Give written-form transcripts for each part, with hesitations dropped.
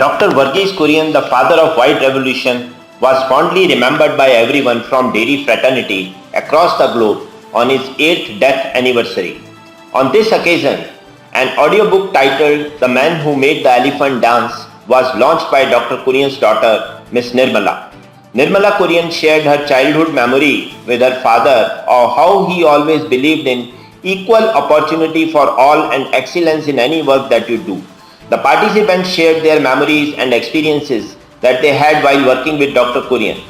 Dr. Varghese Kurian, the father of White Revolution, was fondly remembered by everyone from dairy fraternity across the globe on his 8th death anniversary. On this occasion, an audiobook titled The Man Who Made the Elephant Dance was launched by Dr. Kurian's daughter, Miss Nirmala. Nirmala Kurian shared her childhood memory with her father of how he always believed in equal opportunity for all and excellence in any work that you do. The participants shared their memories and experiences that they had while working with Dr. Kurian.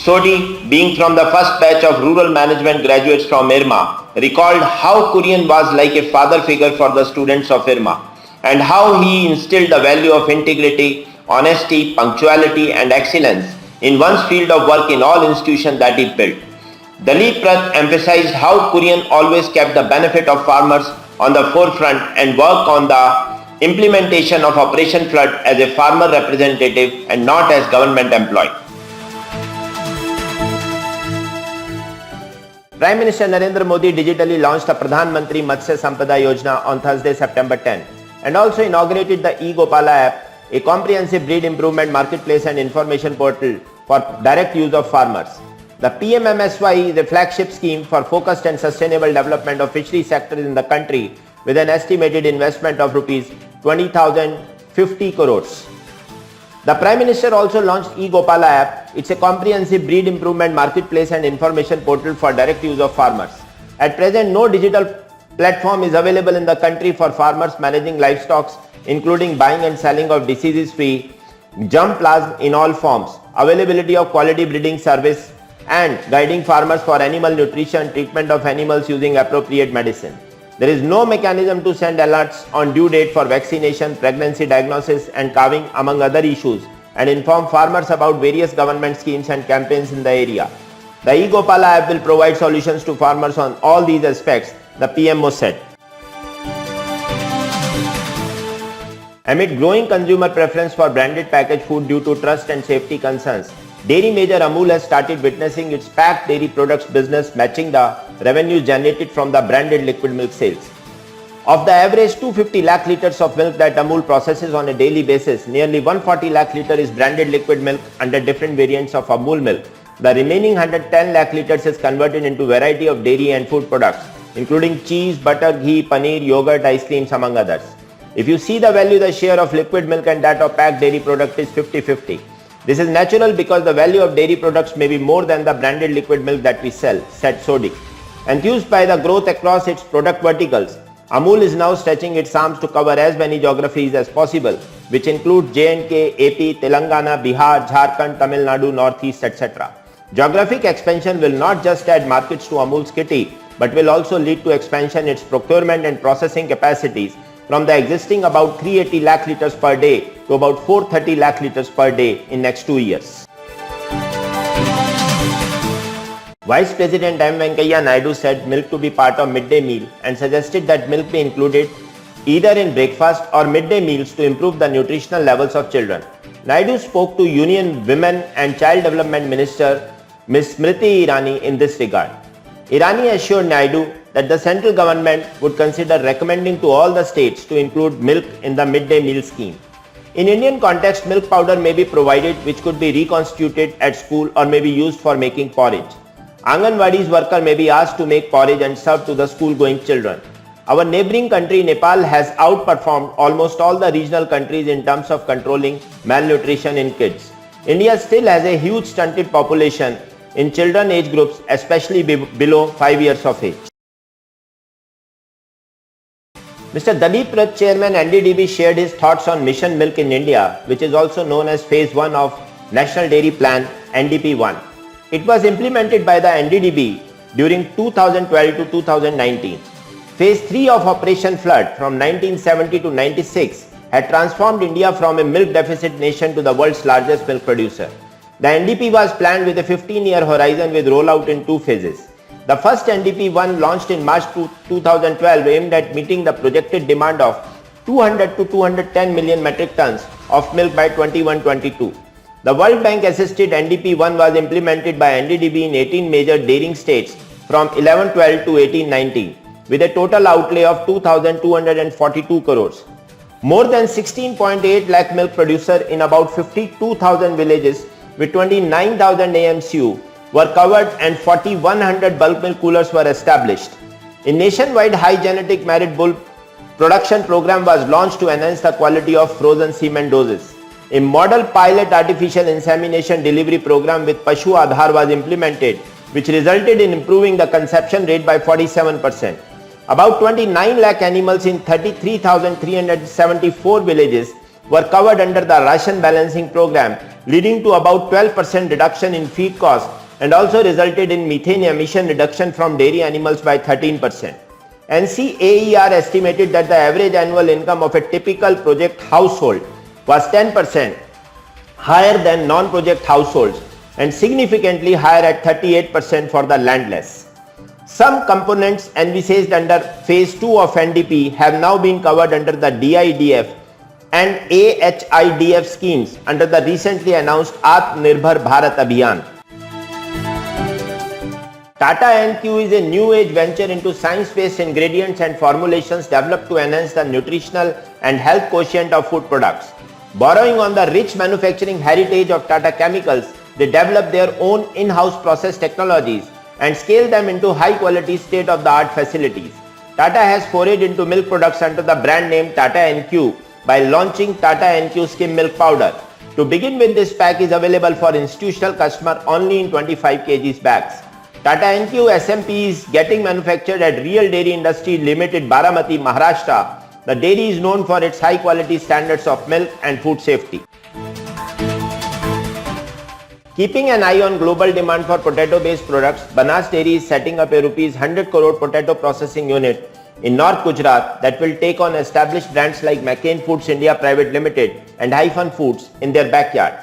Sodi, being from the first batch of rural management graduates from IRMA, recalled how Kurian was like a father figure for the students of IRMA and how he instilled the value of integrity, honesty, punctuality and excellence in one's field of work in all institutions that he built. Dalip Prat emphasized how Kurian always kept the benefit of farmers on the forefront and worked on the implementation of Operation Flood as a farmer representative and not as government employee. Prime Minister Narendra Modi digitally launched the Pradhan Mantri Matsya Sampada Yojana on Thursday, September 10 and also inaugurated the eGopala app, a comprehensive breed improvement marketplace and information portal for direct use of farmers. The PMMSY is a flagship scheme for focused and sustainable development of fishery sectors in the country with an estimated investment of rupees 20,050 crores. The Prime Minister also launched eGopala app. It's a comprehensive breed improvement marketplace and information portal for direct use of farmers. At present, no digital platform is available in the country for farmers managing livestock, including buying and selling of diseases-free germplasm in all forms, availability of quality breeding service, and guiding farmers for animal nutrition, treatment of animals using appropriate medicine. There is no mechanism to send alerts on due date for vaccination, pregnancy diagnosis and calving among other issues and inform farmers about various government schemes and campaigns in the area. The eGopala app will provide solutions to farmers on all these aspects, the PMO said. Amid growing consumer preference for branded packaged food due to trust and safety concerns, dairy major Amul has started witnessing its packed dairy products business matching the revenues generated from the branded liquid milk sales. Of the average 250 lakh liters of milk that Amul processes on a daily basis, nearly 140 lakh liters is branded liquid milk under different variants of Amul milk. The remaining 110 lakh liters is converted into variety of dairy and food products, including cheese, butter, ghee, paneer, yogurt, ice creams, among others. If you see the value, the share of liquid milk and that of packed dairy product is 50-50. This is natural because the value of dairy products may be more than the branded liquid milk that we sell, said Sodi. Enthused by the growth across its product verticals, Amul is now stretching its arms to cover as many geographies as possible, which include J&K, AP, Telangana, Bihar, Jharkhand, Tamil Nadu, Northeast, etc. Geographic expansion will not just add markets to Amul's kitty, but will also lead to expansion in its procurement and processing capacities from the existing about 380 lakh liters per day to about 430 lakh liters per day in next 2 years. Vice President M. Venkaiah Naidu said milk to be part of midday meal and suggested that milk be included either in breakfast or midday meals to improve the nutritional levels of children. Naidu spoke to Union Women and Child Development Minister Ms. Smriti Irani in this regard. Irani assured Naidu that the central government would consider recommending to all the states to include milk in the midday meal scheme. In Indian context, milk powder may be provided which could be reconstituted at school or may be used for making porridge. Anganwadi's worker may be asked to make porridge and serve to the school-going children. Our neighboring country Nepal has outperformed almost all the regional countries in terms of controlling malnutrition in kids. India still has a huge stunted population in children age groups, especially below 5 years of age. Mr. Dalip Prat, Chairman NDDB, shared his thoughts on Mission Milk in India, which is also known as Phase 1 of National Dairy Plan NDP-1. It was implemented by the NDDB during 2012 to 2019. Phase 3 of Operation Flood from 1970 to 96 had transformed India from a milk deficit nation to the world's largest milk producer. The NDP was planned with a 15-year horizon with rollout in 2 phases. The first NDP-1 launched in March 2012 aimed at meeting the projected demand of 200 to 210 million metric tons of milk by 21-22. The World Bank assisted NDP-1 was implemented by NDDB in 18 major dairying states from 11-12 to 18-19 with a total outlay of 2,242 crores. More than 16.8 lakh milk producer in about 52,000 villages with 29,000 AMCU were covered and 4,100 bulk milk coolers were established. A nationwide high genetic merit bull production program was launched to enhance the quality of frozen semen doses. A model pilot artificial insemination delivery program with Pashu Aadhar was implemented, which resulted in improving the conception rate by 47%. About 29 lakh animals in 33,374 villages were covered under the ration balancing program, leading to about 12% reduction in feed cost and also resulted in methane emission reduction from dairy animals by 13%. NCAER estimated that the average annual income of a typical project household was 10% higher than non-project households and significantly higher at 38% for the landless. Some components envisaged under phase 2 of NDP have now been covered under the DIDF and AHIDF schemes under the recently announced Atmanirbhar Bharat Abhiyan. Tata NQ is a new age venture into science-based ingredients and formulations developed to enhance the nutritional and health quotient of food products. Borrowing on the rich manufacturing heritage of Tata Chemicals, they developed their own in-house process technologies and scale them into high-quality state-of-the-art facilities. Tata has forayed into milk products under the brand name Tata NQ by launching Tata NQ Skim Milk Powder. To begin with, this pack is available for institutional customer only in 25 kg bags. Tata NQ SMP is getting manufactured at Real Dairy Industry Limited, Baramati, Maharashtra. The dairy is known for its high-quality standards of milk and food safety. Keeping an eye on global demand for potato-based products, Banas Dairy is setting up a Rs 100 crore potato processing unit in North Gujarat that will take on established brands like McCain Foods India Private Limited and Hyphen Foods in their backyard.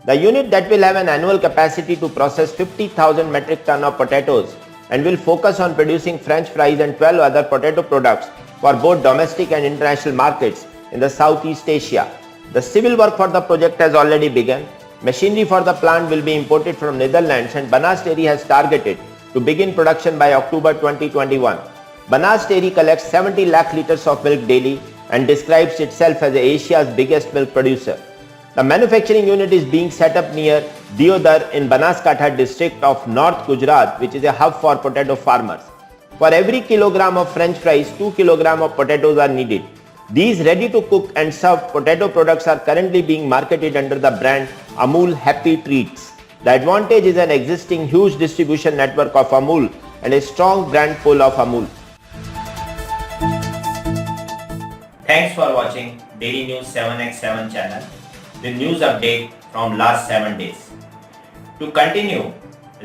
The unit that will have an annual capacity to process 50,000 metric ton of potatoes and will focus on producing French fries and 12 other potato products for both domestic and international markets in the Southeast Asia. The civil work for the project has already begun. Machinery for the plant will be imported from Netherlands and Banas Dairy has targeted to begin production by October 2021. Banas Dairy collects 70 lakh liters of milk daily and describes itself as Asia's biggest milk producer. The manufacturing unit is being set up near Diodar in Banaskantha district of North Gujarat, which is a hub for potato farmers. For every kilogram of French fries, 2 kg of potatoes are needed. These ready-to-cook and serve potato products are currently being marketed under the brand Amul Happy Treats. The advantage is an existing huge distribution network of Amul and a strong brand pull of Amul. Thanks for watching Dairy News 7x7 channel, the news update from last 7 days. To continue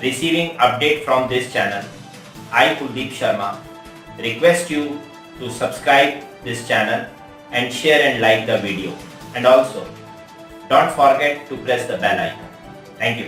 receiving update from this channel, I, Kuldeep Sharma, request you to subscribe this channel and share and like the video, and also don't forget to press the bell icon. Thank you.